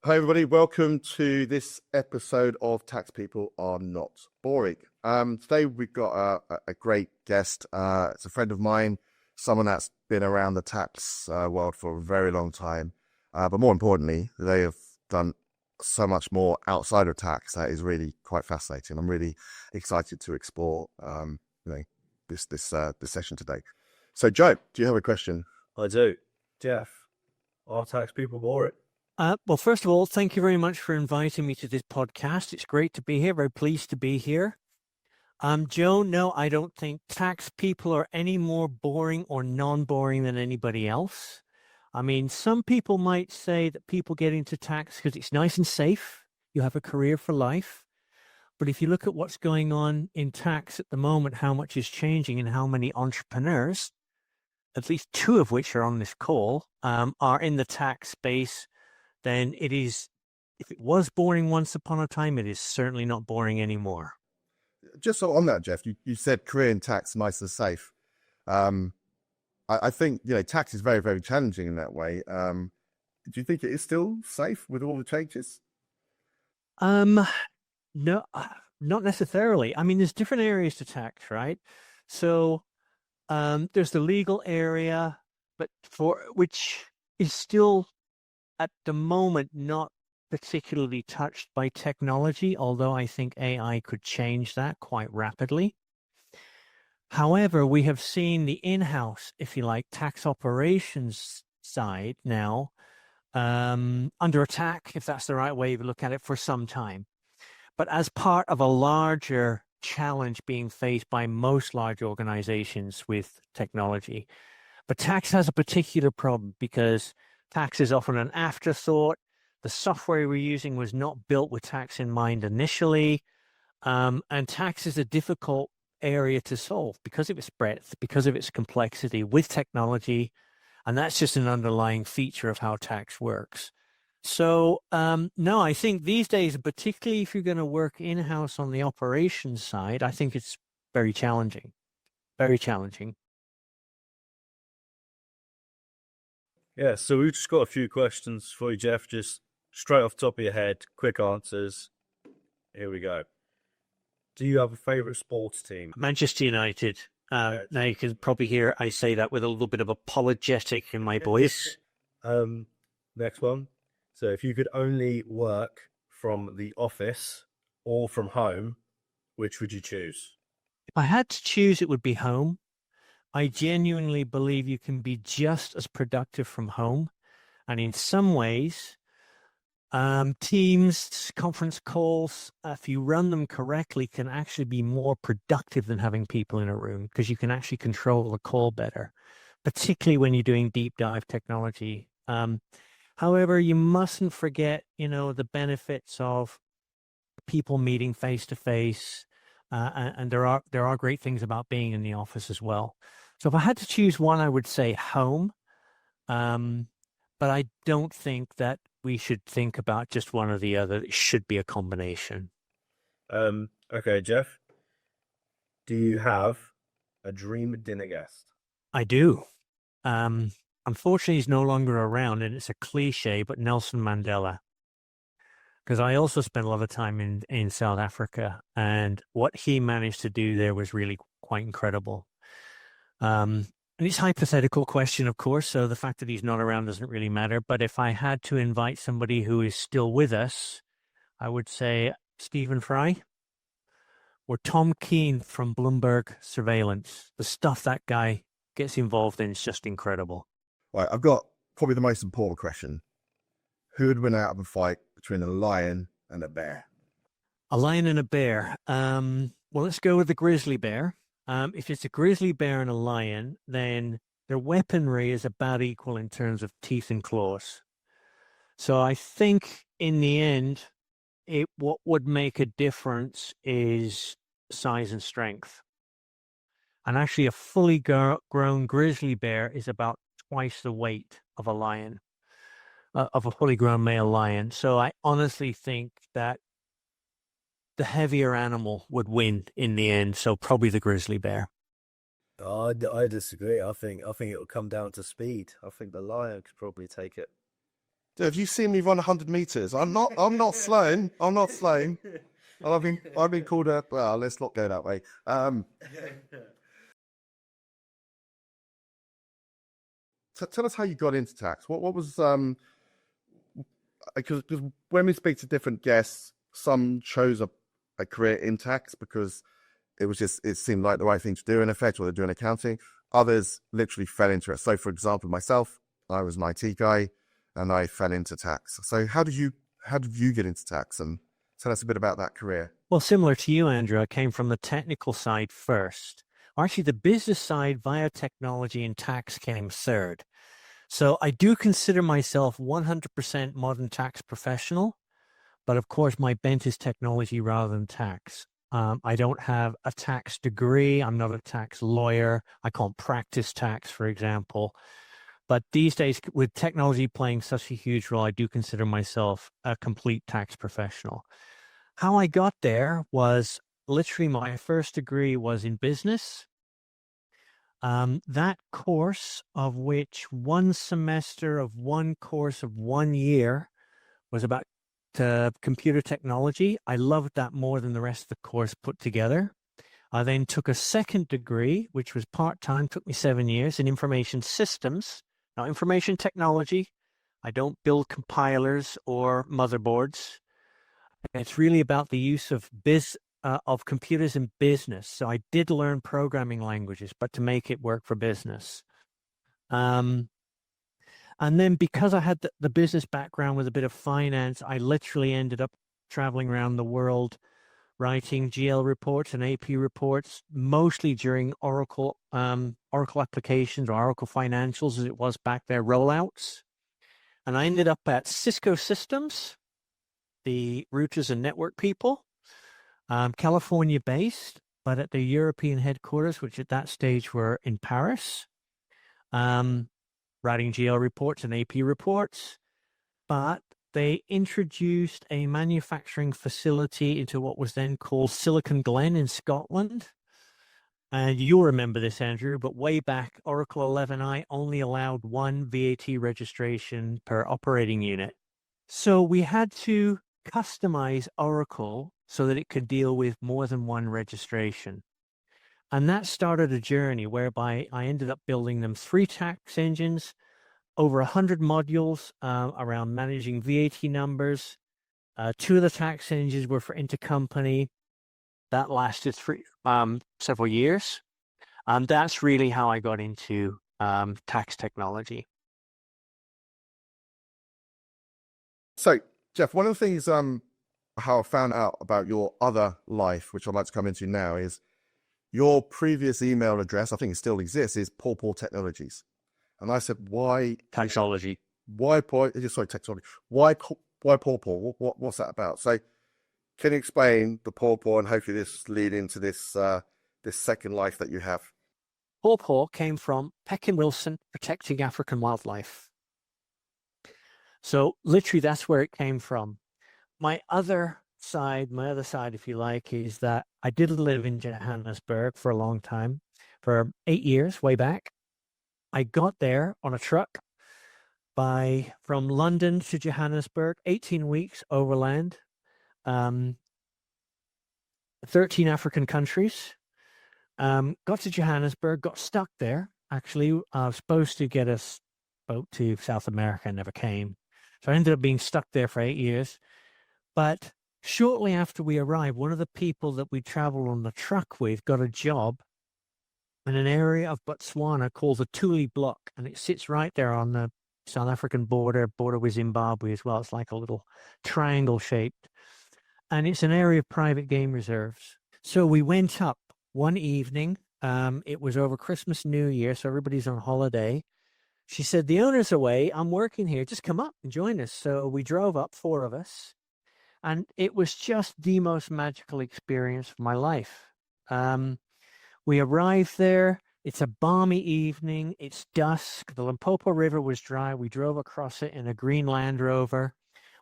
Hi, everybody. Welcome to this episode of Tax People Are Not Boring. Today we've got a great guest. It's a friend of mine, someone that's been around the tax world for a very long time. But more importantly, they have done so much more outside of tax that is really quite fascinating. I'm really excited to explore, this session today. So, Joe, do you have a question? I do. Geoff, are tax people boring? Well, first of all, thank you very much for inviting me to this podcast. It's great to be here. Very pleased to be here. Joe, no, I don't think tax people are any more boring or non-boring than anybody else. I mean, some people might say that people get into tax because it's nice and safe. You have a career for life. But if you look at what's going on in tax at the moment, how much is changing and how many entrepreneurs, at least two of which are on this call, are in the tax space, then it is, if it was boring once upon a time, it is certainly not boring anymore. Just on that, Geoff, you said career in tax, nice and safe. I think, tax is very, very challenging in that way. Do you think it is still safe with all the changes? No, not necessarily. I mean, there's different areas to tax, right? So there's the legal area, but which is still at the moment not particularly touched by technology, although I think AI could change that quite rapidly. However, we have seen the in-house, if you like, tax operations side now under attack, if that's the right way to look at it, for some time. But as part of a larger challenge being faced by most large organizations with technology. But tax has a particular problem because tax is often an afterthought. The software we're using was not built with tax in mind initially. And tax is a difficult area to solve because of its breadth, because of its complexity with technology. And that's just an underlying feature of how tax works. So, no, I think these days, particularly if you're going to work in-house on the operations side, I think it's very challenging, very challenging. Yeah, so we've just got a few questions for you, Geoff, just straight off the top of your head, quick answers. Here we go. Do you have a favourite sports team? Manchester United. Now you can probably hear I say that with a little bit of apologetic in my voice. Next one. So if you could only work from the office or from home, which would you choose? If I had to choose, it would be home. I genuinely believe you can be just as productive from home. And in some ways, Teams, conference calls, if you run them correctly, can actually be more productive than having people in a room because you can actually control the call better, particularly when you're doing deep dive technology. However, you mustn't forget, the benefits of people meeting face to face. And there are great things about being in the office as well. So if I had to choose one, I would say home. But I don't think that we should think about just one or the other. It should be a combination. Okay, Geoff. Do you have a dream dinner guest? I do. Unfortunately, he's no longer around, and it's a cliche, but Nelson Mandela. Because I also spent a lot of time in South Africa, and what he managed to do there was really quite incredible. And it's a hypothetical question, of course, so the fact that he's not around doesn't really matter. But if I had to invite somebody who is still with us, I would say Stephen Fry or Tom Keane from Bloomberg Surveillance. The stuff that guy gets involved in is just incredible. Right, I've got probably the most important question. Who would win out of a fight between a lion and a bear? A lion and a bear. Well, let's go with the grizzly bear. If it's a grizzly bear and a lion, then their weaponry is about equal in terms of teeth and claws. So I think in the end, what would make a difference is size and strength. And actually, a fully grown grizzly bear is about twice the weight of a lion, of a fully grown male lion. So I honestly think that the heavier animal would win in the end. So probably the grizzly bear. Oh, I disagree. I think it'll come down to speed. I think the lion could probably take it. Have you seen me run 100 meters? I'm not slowing. I'm not slowing. I've been called a, well, let's not go that way. Tell us how you got into tax. What was, because when we speak to different guests, some chose a career in tax because it seemed like the right thing to do in effect, or they're doing accounting. Others literally fell into it. So for example, myself, I was an IT guy and I fell into tax. So how did you get into tax, and tell us a bit about that career? Well, similar to you, Andrew, I came from the technical side first. Actually, the business side via technology and tax came third. So I do consider myself 100% modern tax professional, but of course my bent is technology rather than tax. I don't have a tax degree. I'm not a tax lawyer. I can't practice tax, for example. But these days, with technology playing such a huge role, I do consider myself a complete tax professional. How I got there was literally my first degree was in business. That course, of which one semester of one course of 1 year was about computer technology. I loved that more than the rest of the course put together. I then took a second degree, which was part-time, took me 7 years, in information systems, not information technology. I don't build compilers or motherboards. It's really about the use of computers in business. So I did learn programming languages, but to make it work for business. And then because I had the business background with a bit of finance, I literally ended up traveling around the world writing GL reports and AP reports, mostly during Oracle applications or Oracle financials, as it was back there, rollouts. And I ended up at Cisco Systems, the routers and network people, California based, but at the European headquarters, which at that stage were in Paris, writing GL reports and AP reports. But they introduced a manufacturing facility into what was then called Silicon Glen in Scotland. And you'll remember this, Andrew, but way back, Oracle 11i only allowed one VAT registration per operating unit. So we had to customize Oracle so that it could deal with more than one registration. And that started a journey whereby I ended up building them 3 tax engines, over 100 modules around managing VAT numbers. 2 of the tax engines were for intercompany. That lasted several years. And that's really how I got into tax technology. So, Geoff, one of the things how I found out about your other life, which I'd like to come into now, is your previous email address, I think it still exists, is Paw Technologies. And I said, why Technology. Why technology? Why Paw? What's that about? So, can you explain the Paw, and hopefully this lead into this this second life that you have? Paw came from Peck and Wilson protecting African wildlife. So literally that's where it came from. My other side, if you like, is that I did live in Johannesburg for a long time, for 8 years, way back. I got there on a truck from London to Johannesburg, 18 weeks overland, 13 African countries. Got to Johannesburg, got stuck there. Actually, I was supposed to get a boat to South America, never came. So I ended up being stuck there for 8 years. But shortly after we arrived, one of the people that we traveled on the truck with got a job in an area of Botswana called the Tuli Block. And it sits right there on the South African border with Zimbabwe as well. It's like a little triangle shaped. And it's an area of private game reserves. So we went up one evening. It was over Christmas, New Year, so everybody's on holiday. She said, the owner's away. I'm working here. Just come up and join us. So we drove up, 4 of us. And it was just the most magical experience of my life. We arrived there. It's a balmy evening. It's dusk. The Limpopo River was dry. We drove across it in a green Land Rover.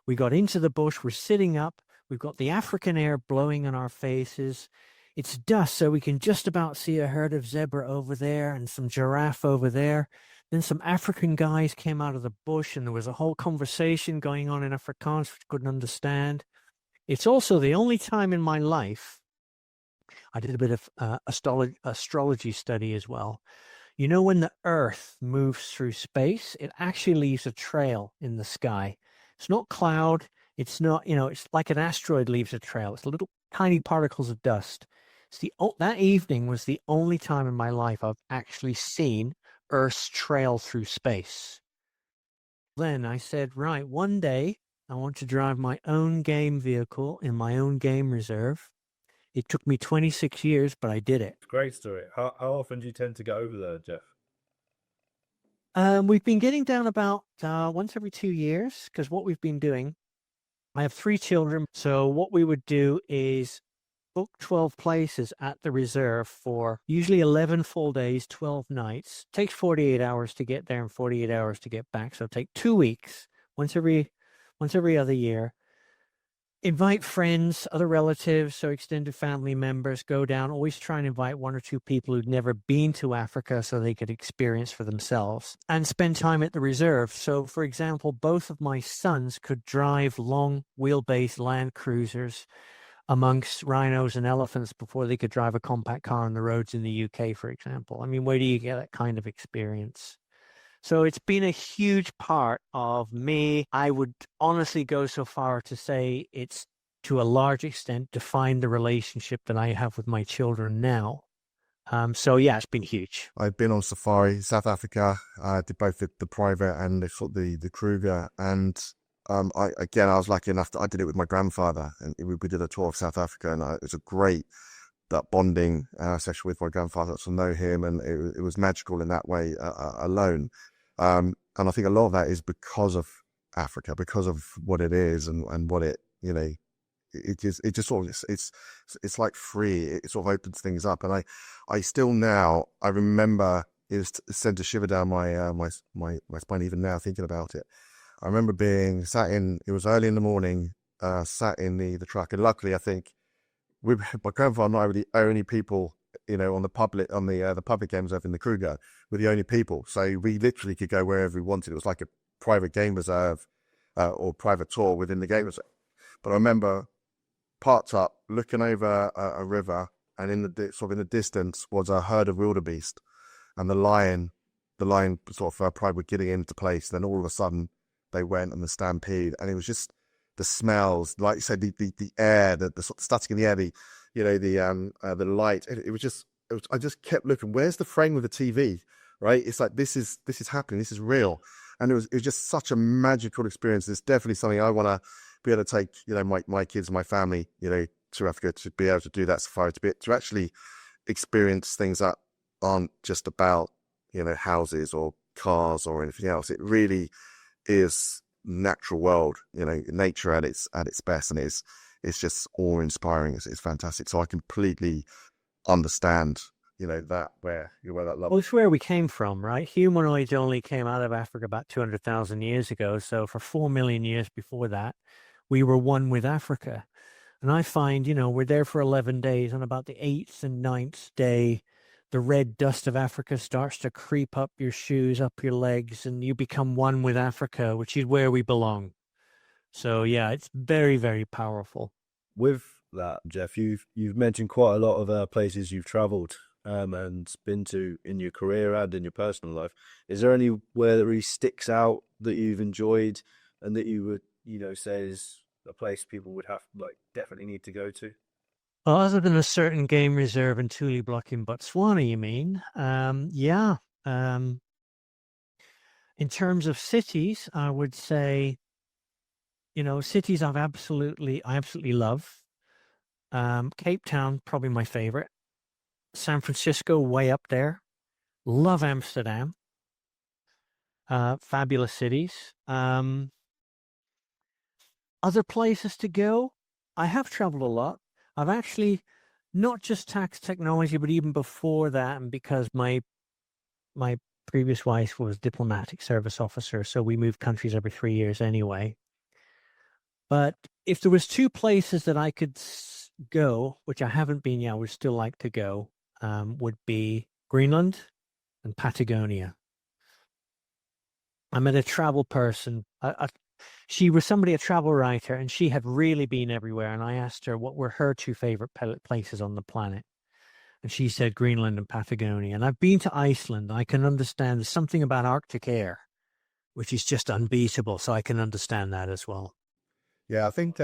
We got into the bush. We're sitting up. We've got the African air blowing on our faces. It's dusk, so we can just about see a herd of zebra over there and some giraffe over there. Then some African guys came out of the bush, and there was a whole conversation going on in Afrikaans, which I couldn't understand. It's also the only time in my life I did a bit of astrology study as well. You know, when the Earth moves through space, it actually leaves a trail in the sky. It's not cloud. It's not, it's like an asteroid leaves a trail. It's little tiny particles of dust. That evening was the only time in my life I've actually seen Earth's trail through space. Then I said, right, one day I want to drive my own game vehicle in my own game reserve. It took me 26 years, but I did it. Great story. How often do you tend to go over there, Geoff? We've been getting down about once every 2 years, because what we've been doing, I have 3 children. So what we would do is book 12 places at the reserve for usually 11 full days, 12 nights. Takes 48 hours to get there and 48 hours to get back. So take 2 weeks, once every other year. Invite friends, other relatives, so extended family members, go down. Always try and invite 1 or 2 people who've never been to Africa so they could experience for themselves, and spend time at the reserve. So, for example, both of my sons could drive long wheelbase Land Cruisers amongst rhinos and elephants before they could drive a compact car on the roads in the UK, for example. I mean, where do you get that kind of experience? So it's been a huge part of me. I would honestly go so far to say it's, to a large extent, defined the relationship that I have with my children now. So yeah, it's been huge. I've been on safari, South Africa. I did both the private and the Kruger. And I was lucky enough that I did it with my grandfather, and we did a tour of South Africa, and it was a great that bonding session with my grandfather to know him, and it was magical in that way alone. And I think a lot of that is because of Africa, because of what it is and what it, it just sort of, it's like free. It sort of opens things up. And I still now, I remember it sent a shiver down my spine even now thinking about it. I remember being sat in, it was early in the morning, sat in the truck. And luckily, I think my grandfather and I were the only people, on the public game reserve in the Kruger, were the only people. So we literally could go wherever we wanted. It was like a private game reserve or private tour within the game reserve. But I remember parked up, looking over a river, and in the distance was a herd of wildebeest, and the lion sort of pride getting into place. Then all of a sudden they went and the stampede, and it was just the smells, like you said, the air, the sort of static in the air, the light. I just kept looking. Where's the frame of the TV? Right? It's like this is happening. This is real, and it was just such a magical experience. It's definitely something I want to be able to take, my kids and my family, to Africa, to be able to do that safari, to actually experience things that aren't just about, houses or cars or anything else. It really is natural world, nature at its best, and it's just awe-inspiring. It's fantastic. So I completely understand, that where that love. Well, it's where we came from, right? Humanoids only came out of Africa about 200,000 years ago. So for 4 million years before that, we were one with Africa. And I find, we're there for 11 days. On about the 8th and 9th day, the red dust of Africa starts to creep up your shoes, up your legs, and you become one with Africa, which is where we belong. So yeah, it's very, very powerful. With that, Geoff, you've mentioned quite a lot of places you've travelled and been to in your career and in your personal life. Is there anywhere that really sticks out that you've enjoyed and that you would, say is a place people would definitely need to go to? Well, other than a certain game reserve in Tule Block in Botswana, you mean? Yeah. In terms of cities, I would say, cities I absolutely love. Cape Town, probably my favorite. San Francisco, way up there. Love Amsterdam. Fabulous cities. Other places to go, I have traveled a lot. I've actually not just tax technology, but even before that, and because my previous wife was diplomatic service officer, so we moved countries every 3 years anyway. But if there was 2 places that I could go, which I haven't been yet, I would still like to go, would be Greenland and Patagonia. I met a travel person. She was a travel writer, and she had really been everywhere. And I asked her what were her two favorite places on the planet. And she said Greenland and Patagonia. And I've been to Iceland. I can understand there's something about Arctic air, which is just unbeatable. So I can understand that as well. Yeah, I think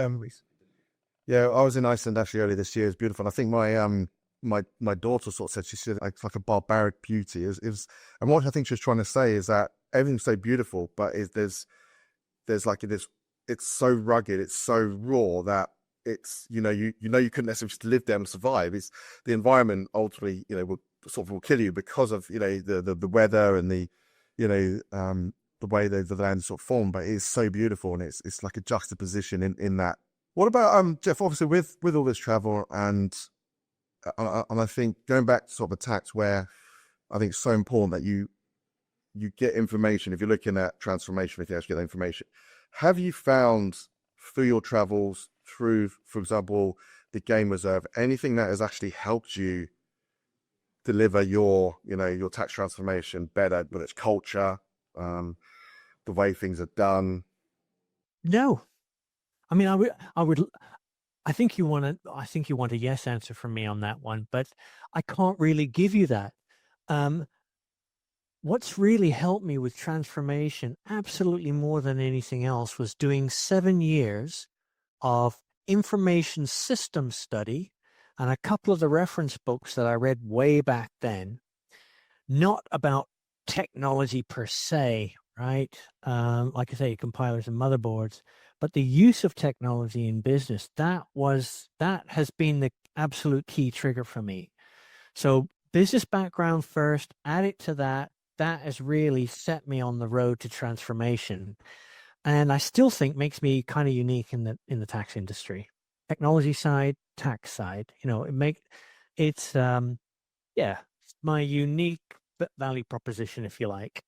yeah, I was in Iceland actually earlier this year. It's beautiful. And I think my daughter sort of said, she said it's like a barbaric beauty. Is and what I think she was trying to say is that everything's so beautiful, but there's like this, it's so rugged, it's so raw that it's, you couldn't necessarily just live there and survive. It's the environment ultimately, will kill you because of, the weather and the way the land sort of formed, but it is so beautiful, and it's like a juxtaposition in that. What about Geoff? Obviously, with all this travel, and I think going back to sort of attacks, where I think it's so important that you get information. If you're looking at transformation, if you actually get the information, have you found through your travels, through, for example, the game reserve, anything that has actually helped you deliver your tax transformation better, but it's culture, the way things are done? No, I mean, I think you want a yes answer from me on that one, but I can't really give you that. What's really helped me with transformation, absolutely more than anything else, was doing 7 years of information system study and a couple of the reference books that I read way back then, not about technology per se, right? Like I say, compilers and motherboards, but the use of technology in business, that has been the absolute key trigger for me. So business background first, add it to that has really set me on the road to transformation. And I still think makes me kind of unique in the tax industry. Technology side, tax side, it's my unique value proposition, if you like.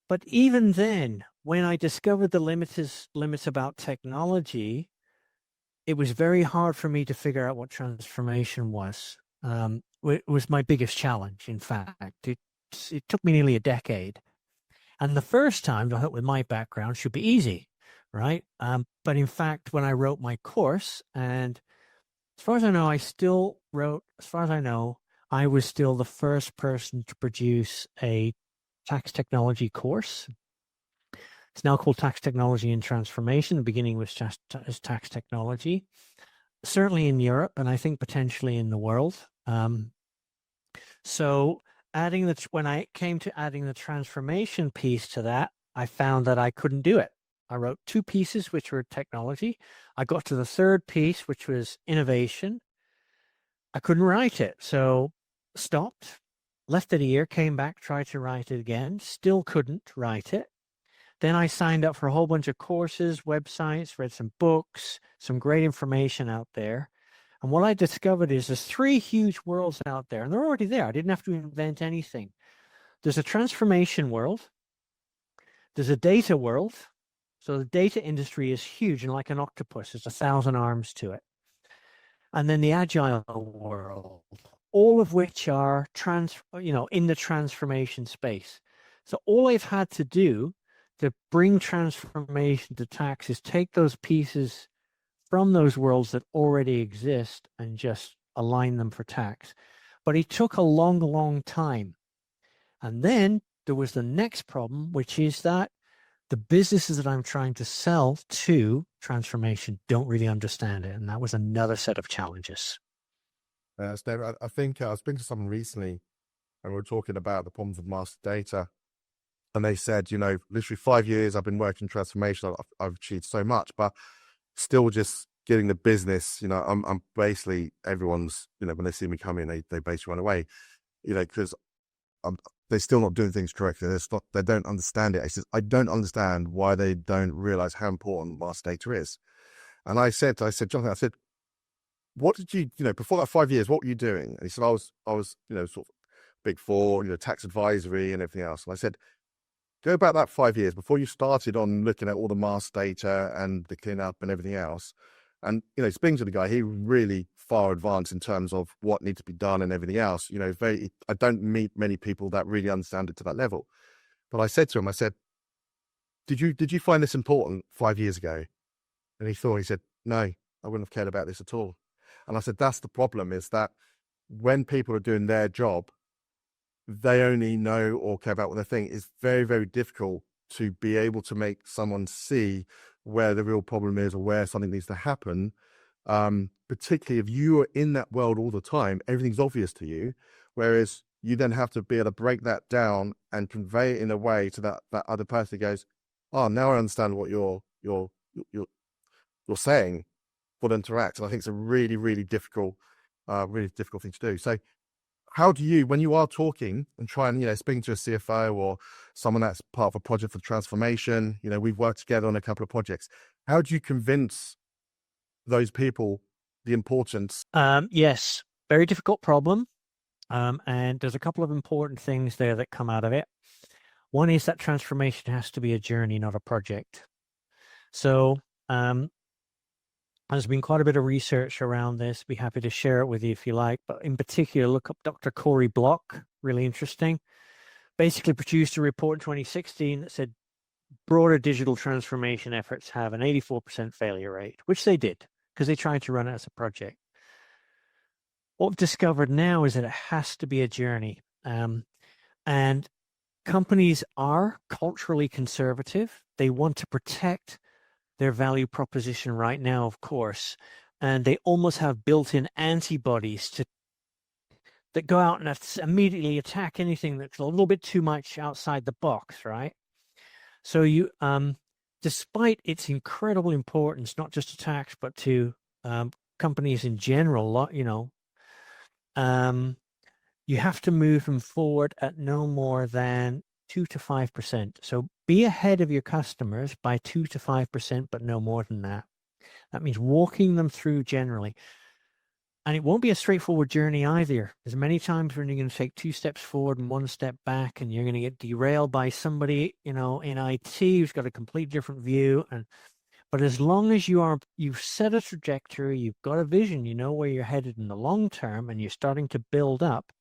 But even then, when I discovered the limits about technology, it was very hard for me to figure out what transformation was. It was my biggest challenge, in fact. It took me nearly a decade. And the first time, I thought with my background should be easy, right? But in fact, when I wrote my course, and as far as I know, I was still the first person to produce a tax technology course. It's now called Tax Technology and Transformation. The beginning was just as tax technology, certainly in Europe, and I think potentially in the world. So when I came to adding the transformation piece to that, I found that I couldn't do it. I wrote 2 pieces, which were technology. I got to the third piece, which was innovation. I couldn't write it. So stopped, left it a year, came back, tried to write it again, still couldn't write it. Then I signed up for a whole bunch of courses, websites, read some books, some great information out there. And what I discovered is there's 3 huge worlds out there, and they're already there. I didn't have to invent anything. There's a transformation world. There's a data world. So the data industry is huge, and like an octopus, there's 1,000 arms to it. And then the agile world, all of which are in the transformation space. So all I've had to do to bring transformation to tax is take those pieces from those worlds that already exist and just align them for tax. But it took a long, long time. And then there was the next problem, which is that the businesses that I'm trying to sell to transformation don't really understand it. And that was another set of challenges. Steve, I think I was speaking to someone recently, and we were talking about the problems with master data. And they said, literally 5 years I've been working transformation. I've achieved so much, but still just getting the business, I'm basically everyone's, when they see me come in, they basically run away, because they're still not doing things correctly. They don't understand it. I said, I don't understand why they don't realize how important master data is. And I said, Jonathan, what did you, before that 5 years, what were you doing? And he said, I was, sort of Big Four, tax advisory and everything else. And I said, go back that 5 years before you started on looking at all the master data and the cleanup and everything else. And, speaking to the guy, he really far advanced in terms of what needs to be done and everything else. I don't meet many people that really understand it to that level. But I said to him, I said, did you find this important 5 years ago? And he said, no, I wouldn't have cared about this at all. And I said, that's the problem, is that when people are doing their job, they only know or care about what they think. It's very, very difficult to be able to make someone see where the real problem is or where something needs to happen. Particularly if you are in that world all the time, everything's obvious to you. Whereas you then have to be able to break that down and convey it in a way to that other person who goes, oh, now I understand what you're saying, for them to act. And I think it's a really, really difficult thing to do. So how do you, when you are talking and trying, speaking to a CFO or someone that's part of a project for transformation, we've worked together on a couple of projects. How do you convince those people the importance? Yes, very difficult problem. And there's a couple of important things there that come out of it. One is that transformation has to be a journey, not a project. So there's been quite a bit of research around this. Be happy to share it with you if you like. But in particular, look up Dr. Corey Block. Really interesting. Basically produced a report in 2016 that said broader digital transformation efforts have an 84% failure rate, which they did because they tried to run it as a project. What we've discovered now is that it has to be a journey. And companies are culturally conservative. They want to protect their value proposition right now, of course, and they almost have built-in antibodies that go out and immediately attack anything that's a little bit too much outside the box, right? So you, despite its incredible importance, not just to tax but to companies in general, you have to move them forward at no more than 2 to 5%. So be ahead of your customers by 2 to 5%, but no more than that. That means walking them through generally. And it won't be a straightforward journey either. There's many times when you're going to take 2 steps forward and 1 step back, and you're going to get derailed by somebody, in IT who's got a complete different view. But as long as you've set a trajectory, you've got a vision, you know where you're headed in the long term, and you're starting to build up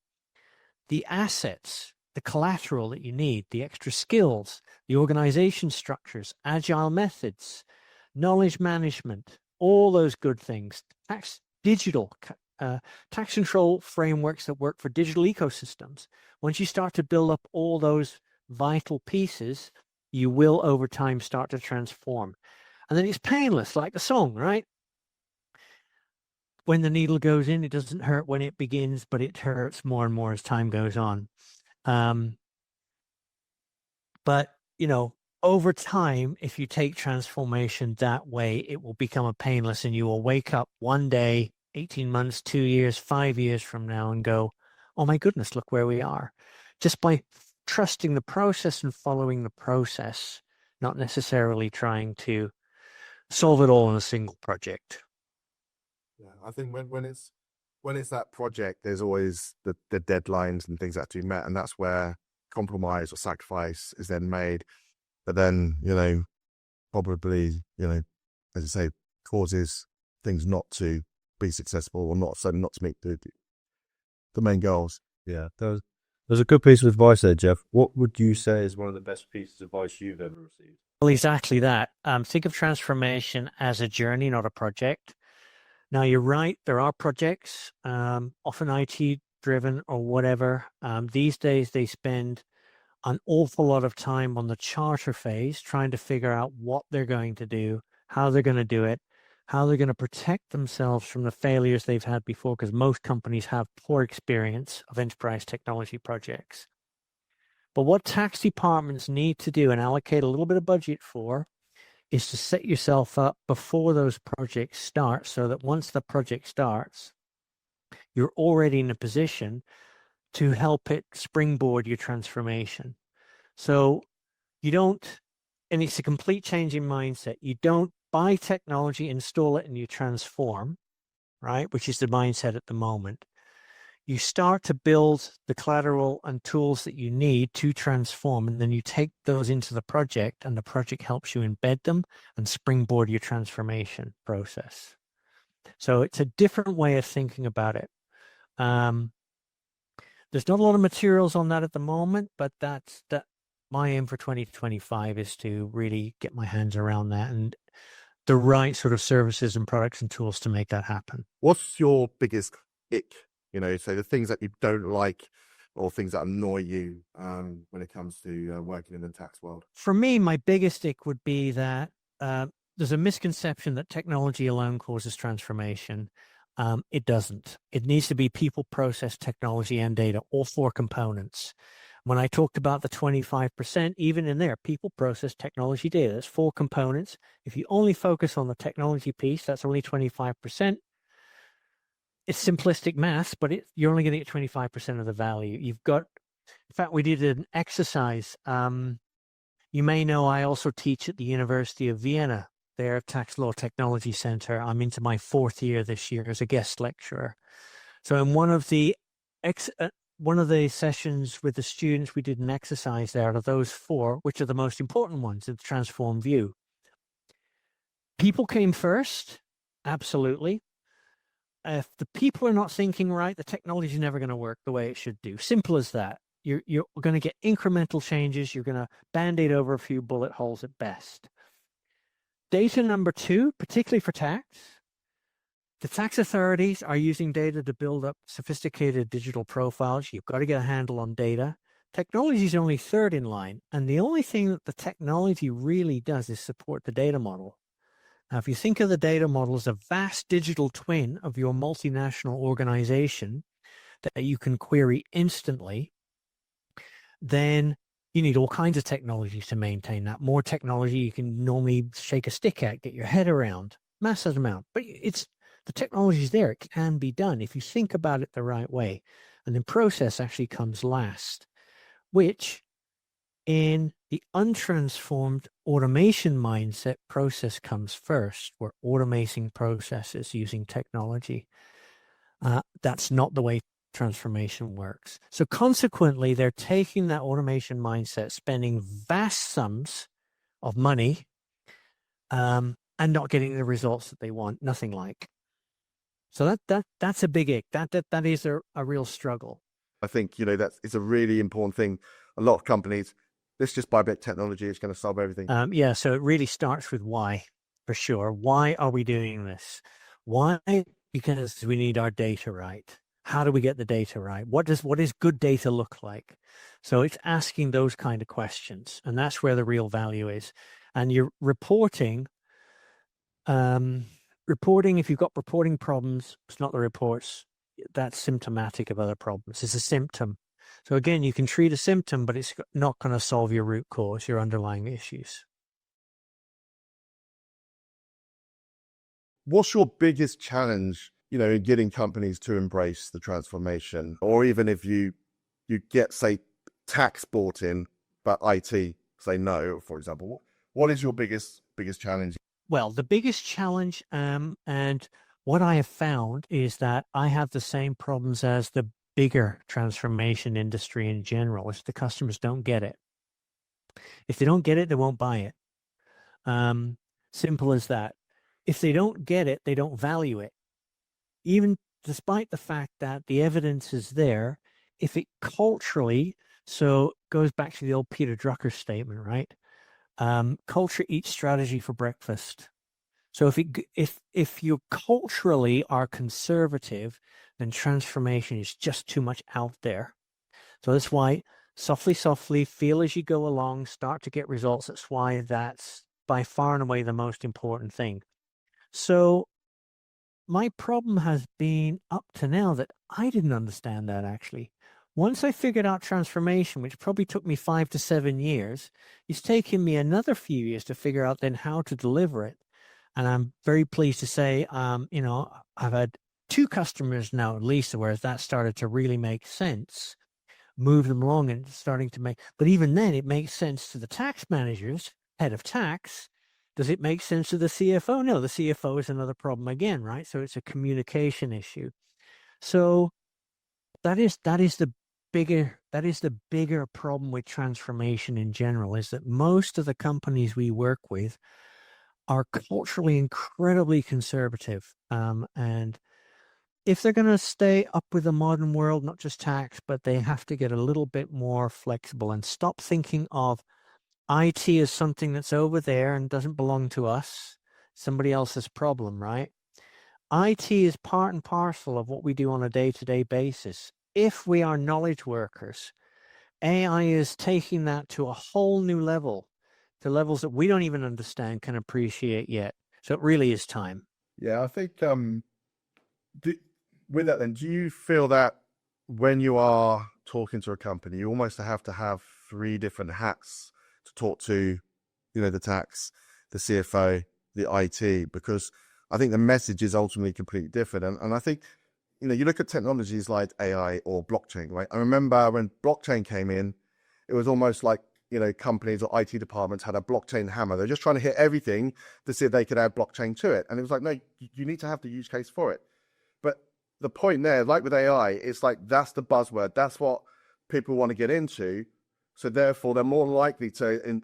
the assets, the collateral that you need, the extra skills, the organization structures, agile methods, knowledge management, all those good things, digital tax control frameworks that work for digital ecosystems. Once you start to build up all those vital pieces, you will over time start to transform. And then it's painless, like the song, right? When the needle goes in, it doesn't hurt when it begins, but it hurts more and more as time goes on. But, over time, if you take transformation that way, it will become a painless, and you will wake up one day, 18 months, 2 years, 5 years from now and go, oh my goodness, look where we are. Just by trusting the process and following the process, not necessarily trying to solve it all in a single project. Yeah, I think when it's that project, there's always the deadlines and things that have to be met, and that's where compromise or sacrifice is then made. But then, probably, as I say, causes things not to be successful or not to meet the main goals. Yeah, there's a good piece of advice there, Geoff. What would you say is one of the best pieces of advice you've ever received? Well, exactly that. Think of transformation as a journey, not a project. Now, you're right. There are projects, often IT driven or whatever. These days, they spend an awful lot of time on the charter phase, trying to figure out what they're going to do, how they're going to do it, how they're going to protect themselves from the failures they've had before, because most companies have poor experience of enterprise technology projects. But what tax departments need to do and allocate a little bit of budget for is to set yourself up before those projects start, so that once the project starts, you're already in a position to help it springboard your transformation. So you don't, and it's a complete change in mindset. You don't buy technology, install it, and you transform, right? Which is the mindset at the moment. You start to build the collateral and tools that you need to transform, and then you take those into the project, and the project helps you embed them and springboard your transformation process. So it's a different way of thinking about it. There's not a lot of materials on that at the moment, but that's my aim for 2025 is to really get my hands around that and the right sort of services and products and tools to make that happen. What's your biggest ick? So the things that you don't like or things that annoy you when it comes to working in the tax world. For me, my biggest ick would be that there's a misconception that technology alone causes transformation. It doesn't. It needs to be people, process, technology, and data, all four components. When I talked about the 25%, even in there, people, process, technology, data, that's four components. If you only focus on the technology piece, that's only 25%. It's simplistic math, but you're only going to get 25% of the value. In fact, we did an exercise. You may know I also teach at the University of Vienna, their Tax Law Technology Center. I'm into my 4th year this year as a guest lecturer. So in one of the sessions with the students, we did an exercise there out of those four, which are the most important ones in the transform view. People came first, absolutely. If the people are not thinking right, the technology is never going to work the way it should do. Simple as that. You're going to get incremental changes. You're going to band-aid over a few bullet holes at best. Data number 2, particularly for tax, the tax authorities are using data to build up sophisticated digital profiles. You've got to get a handle on data. Technology is only third in line, and the only thing that the technology really does is support the data model. Now, if you think of the data model as a vast digital twin of your multinational organization that you can query instantly, then you need all kinds of technologies to maintain that. More technology you can normally shake a stick at, get your head around, massive amount. But the technology is there. It can be done if you think about it the right way. And then process actually comes last, which in the untransformed automation mindset, process comes first. We're automating processes using technology. That's not the way transformation works. So consequently, they're taking that automation mindset, spending vast sums of money, and not getting the results that they want, nothing like. So that's a big ick. That is a real struggle. I think, it's a really important thing. A lot of companies, let's just buy a bit of technology, it's going to solve everything. So it really starts with why, for sure. Why are we doing this? Why? Because we need our data right. How do we get the data right? What does good data look like? So it's asking those kind of questions, and that's where the real value is. And you're reporting, if you've got reporting problems, it's not the reports. That's symptomatic of other problems. It's a symptom. So again, you can treat a symptom, but it's not going to solve your root cause, your underlying issues. What's your biggest challenge, in getting companies to embrace the transformation? Or even if you get, say, tax bought in, but IT say no, for example, what is your biggest challenge? Well, the biggest challenge, and what I have found is that I have the same problems as the bigger transformation industry in general, is the customers don't get it. If they don't get it, they won't buy it. Simple as that. If they don't get it, they don't value it. Even despite the fact that the evidence is there, if it culturally, so goes back to the old Peter Drucker statement, right? Culture eats strategy for breakfast. So if you culturally are conservative, then transformation is just too much out there. So that's why softly, feel as you go along, start to get results. That's why that's by far and away the most important thing. So my problem has been up to now that I didn't understand that actually. Once I figured out transformation, which probably took me 5 to 7 years, it's taken me another few years to figure out then how to deliver it. And I'm very pleased to say, I've had 2 customers now at least where that started to really make sense, move them along and starting to make, but even then it makes sense to the tax managers, head of tax. Does it make sense to the CFO? No, the CFO is another problem again, right? So it's a communication issue. So that is the bigger problem with transformation in general, is that most of the companies we work with are culturally incredibly conservative, and if they're going to stay up with the modern world, not just tax, but they have to get a little bit more flexible and stop thinking of IT as something that's over there and doesn't belong to us, somebody else's problem, right? IT is part and parcel of what we do on a day-to-day basis. If we are knowledge workers, AI is taking that to a whole new level, to levels that we don't even understand, can appreciate yet. So it really is time. Yeah, I think do, with that then, do you feel that when you are talking to a company, you almost have to have three different hats to talk to, the tax, the CFO, the IT, because I think the message is ultimately completely different. And I think, you look at technologies like AI or blockchain, right? I remember when blockchain came in, it was almost like, companies or IT departments had a blockchain hammer. They're just trying to hit everything to see if they could add blockchain to it. And it was like, no, you need to have the use case for it. But the point there, like with AI, it's like that's the buzzword. That's what people want to get into. So therefore, they're more likely to,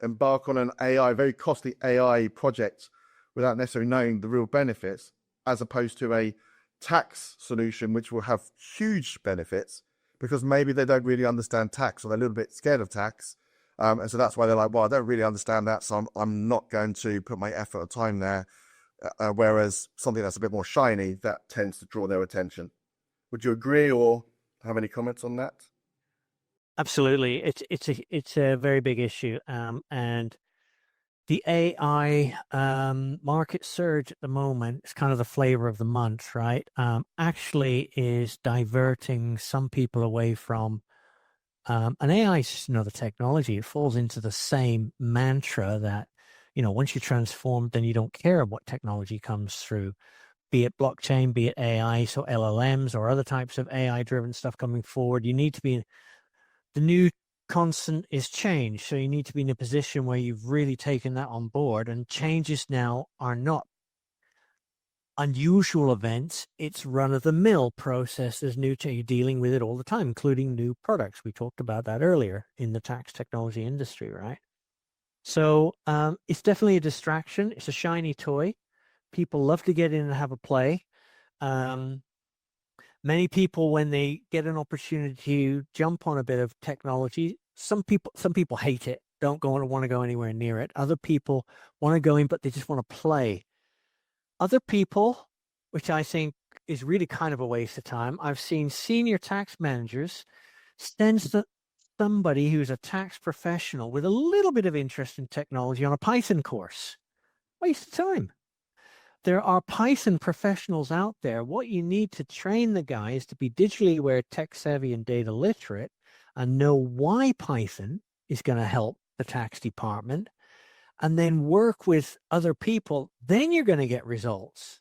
embark on an AI, very costly AI project without necessarily knowing the real benefits, as opposed to a tax solution, which will have huge benefits because maybe they don't really understand tax or they're a little bit scared of tax. And so that's why they're like, well, I don't really understand that, so I'm not going to put my effort or time there. Whereas something that's a bit more shiny, that tends to draw their attention. Would you agree or have any comments on that? Absolutely. It's a very big issue. And the AI market surge at the moment is kind of the flavor of the month, right? Actually is diverting some people away from and AI is just another technology. It falls into the same mantra that, once you transform, then you don't care what technology comes through, be it blockchain, be it AI, so LLMs or other types of AI driven stuff coming forward. You need to be the new constant is change. So you need to be in a position where you've really taken that on board, and changes now are not unusual events. It's run of the mill process. There's you're dealing with it all the time, including new products. We talked about that earlier in the tax technology industry, right? So it's definitely a distraction. It's a shiny toy. People love to get in and have a play. Many people, when they get an opportunity to jump on a bit of technology, some people hate it, don't want to go anywhere near it. Other people want to go in, but they just want to play. Other people, which I think is really kind of a waste of time, I've seen senior tax managers send somebody who's a tax professional with a little bit of interest in technology on a Python course. Waste of time. There are Python professionals out there. What you need to train the guy is to be digitally aware, tech savvy, and data literate, and know why Python is going to help the tax department, and then work with other people. Then you're going to get results.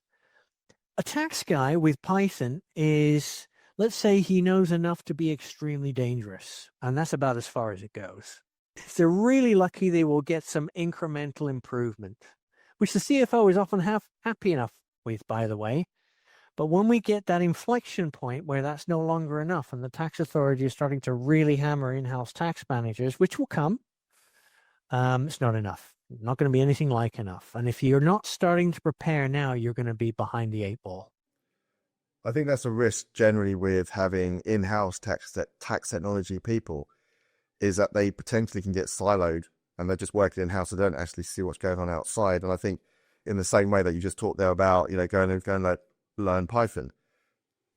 A tax guy with Python is, let's say he knows enough to be extremely dangerous, and that's about as far as it goes. If they're really lucky, they will get some incremental improvement, which the CFO is often happy enough with, by the way. But when we get that inflection point where that's no longer enough and the tax authority is starting to really hammer in-house tax managers, which will come, it's not enough. Not going to be anything like enough. And if you're not starting to prepare now, you're going to be behind the eight ball. I think that's a risk generally with having in-house tax technology people, is that they potentially can get siloed and they're just working in-house. They don't actually see what's going on outside. And I think in the same way that you just talked there about, going and learn Python,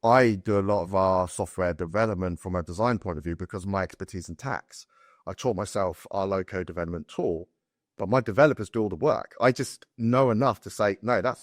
I do a lot of our software development from a design point of view because of my expertise in tax. I taught myself our low-code development tool, but my developers do all the work. I just know enough to say, no, don't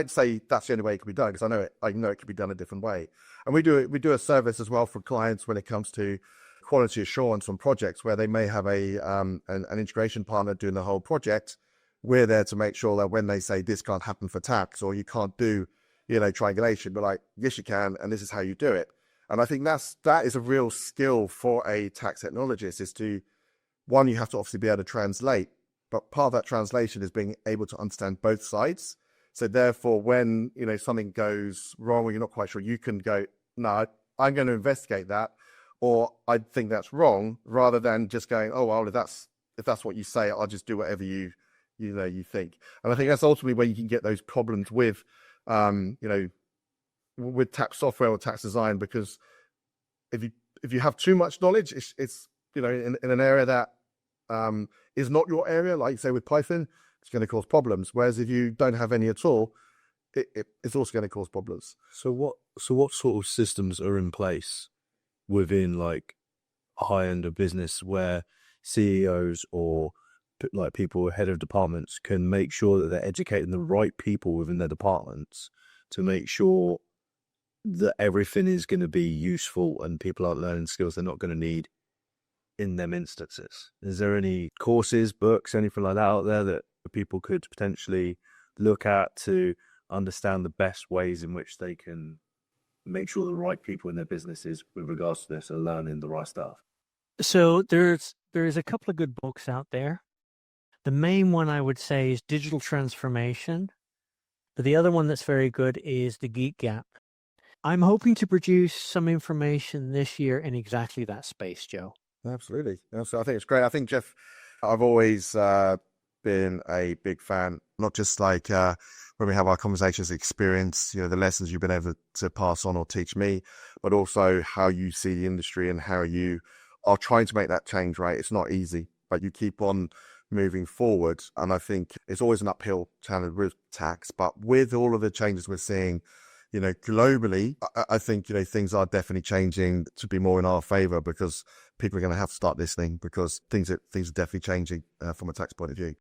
say that's the only way it can be done, because I know it can be done a different way. And we do a service as well for clients when it comes to quality assurance on projects where they may have an integration partner doing the whole project. We're there to make sure that when they say this can't happen for tax or you can't do, triangulation, we're like, yes, you can, and this is how you do it. And I think that is a real skill for a tax technologist, is to, one, you have to obviously be able to translate, but part of that translation is being able to understand both sides. So therefore, when, something goes wrong or you're not quite sure, you can go, no, I'm going to investigate that, or I think that's wrong, rather than just going, oh, well, if that's what you say, I'll just do whatever you think. And I think that's ultimately where you can get those problems with you know, with tax software or tax design, because if you have too much knowledge, it's you know, in an area that is not your area, like say with Python, it's going to cause problems. Whereas if you don't have any at all, it's also going to cause problems. So what sort of systems are in place within like a high end of business where CEOs or like people head of departments can make sure that they're educating the right people within their departments to make sure that everything is going to be useful and people are learning skills they're not going to need in them instances? Is there any courses, books, anything like that out there that people could potentially look at to understand the best ways in which they can make sure the right people in their businesses with regards to this are learning the right stuff? So there's a couple of good books out there. The main one I would say is Digital Transformation, but the other one that's very good is The Geek Gap. I'm hoping to produce some information this year in exactly that space, Joe. Absolutely. So I think it's great. I think, Geoff, I've always been a big fan, not just like when we have our conversations, experience, you know, the lessons you've been able to pass on or teach me, but also how you see the industry and how you are trying to make that change, right? It's not easy, but you keep on moving forward. And I think it's always an uphill challenge with tax, but with all of the changes we're seeing, you know, globally, I think, you know, things are definitely changing to be more in our favor, because people are going to have to start listening, because things are definitely changing from a tax point of view.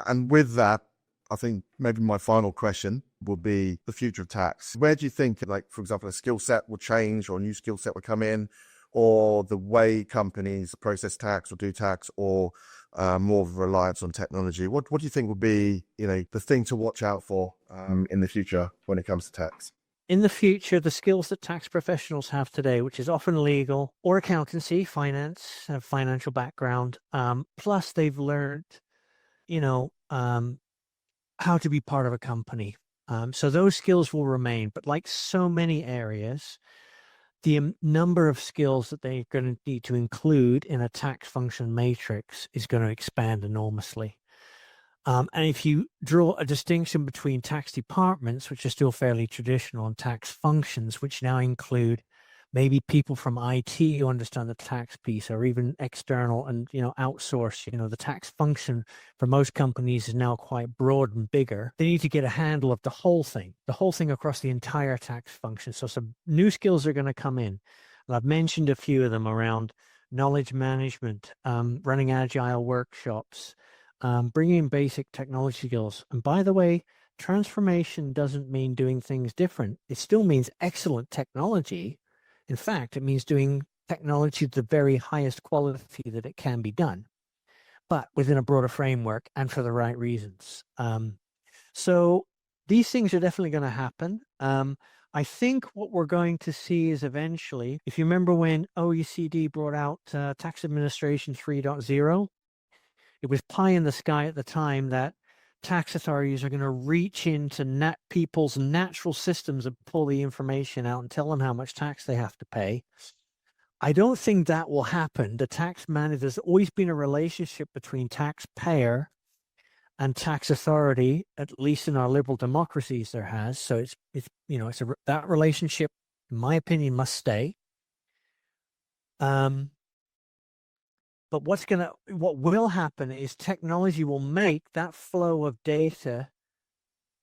And with that, I think maybe my final question will be the future of tax. Where do you think, like, for example, a skill set will change or a new skill set will come in, or the way companies process tax or do tax, or more of a reliance on technology? What do you think will be, you know, the thing to watch out for in the future when it comes to tax? In the future, the skills that tax professionals have today, which is often legal or accountancy, finance, have financial background, plus they've learned, you know, how to be part of a company. So those skills will remain. But like so many areas, the number of skills that they're going to need to include in a tax function matrix is going to expand enormously. And if you draw a distinction between tax departments, which are still fairly traditional, and tax functions, which now include maybe people from IT who understand the tax piece, or even external and, you know, outsource, you know, the tax function for most companies is now quite broad and bigger. They need to get a handle of the whole thing across the entire tax function. So some new skills are going to come in. And I've mentioned a few of them around knowledge management, running agile workshops, bringing in basic technology skills. And by the way, transformation doesn't mean doing things different. It still means excellent technology. In fact, it means doing technology to the very highest quality that it can be done, but within a broader framework and for the right reasons. So these things are definitely going to happen. I think what we're going to see is eventually, if you remember when OECD brought out Tax Administration 3.0, it was pie in the sky at the time that tax authorities are going to reach into people's natural systems and pull the information out and tell them how much tax they have to pay. I don't think that will happen. There's always been a relationship between taxpayer and tax authority, at least in our liberal democracies there has. So that relationship, in my opinion, must stay. But what will happen is technology will make that flow of data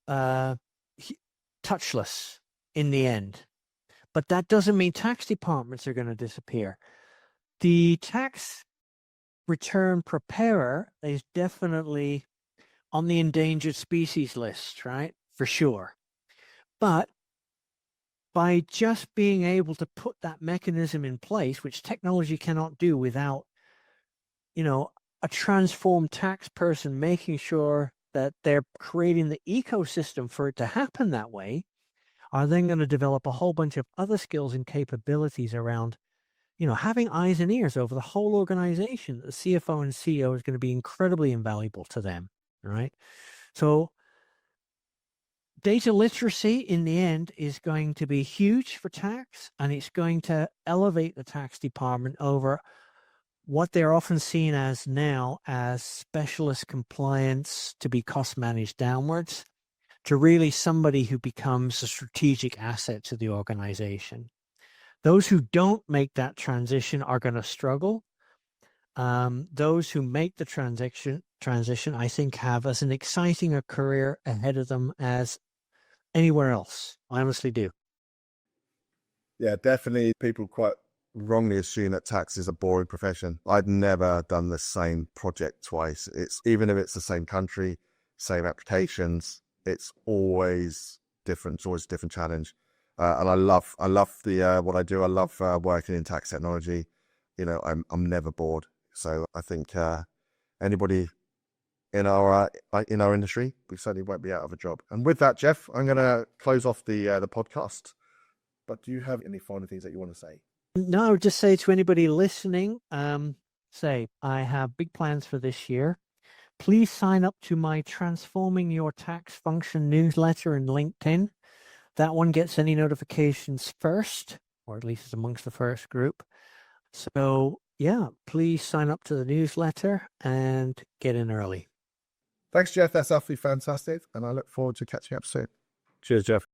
touchless in the end. But that doesn't mean tax departments are going to disappear. The tax return preparer is definitely on the endangered species list, right? For sure. But by just being able to put that mechanism in place, which technology cannot do without, you know, a transformed tax person making sure that they're creating the ecosystem for it to happen that way, are then going to develop a whole bunch of other skills and capabilities around, you know, having eyes and ears over the whole organization. The CFO and CEO is going to be incredibly invaluable to them, right? So data literacy in the end is going to be huge for tax, and it's going to elevate the tax department over what they're often seen as now as specialist compliance to be cost managed downwards to really somebody who becomes a strategic asset to the organization. Those who don't make that transition are going to struggle. Those who make the transition, I think, have as an exciting a career ahead of them as anywhere else. I honestly do. Yeah, definitely. People quite wrongly assume that tax is a boring profession. I'd never done the same project twice. It's even if it's the same country, same applications, it's always different. It's always a different challenge. And I love the what I do. I love working in tax technology. You know, I'm never bored. So I think anybody in our industry, we certainly won't be out of a job. And with that, Geoff, I'm going to close off the podcast. But do you have any final things that you want to say? No, I would just say to anybody listening, say I have big plans for this year. Please sign up to my Transforming Your Tax Function newsletter in LinkedIn. That one gets any notifications first, or at least it's amongst the first group. So yeah, please sign up to the newsletter and get in early. Thanks, Geoff. That's absolutely fantastic. And I look forward to catching up soon. Cheers, Geoff.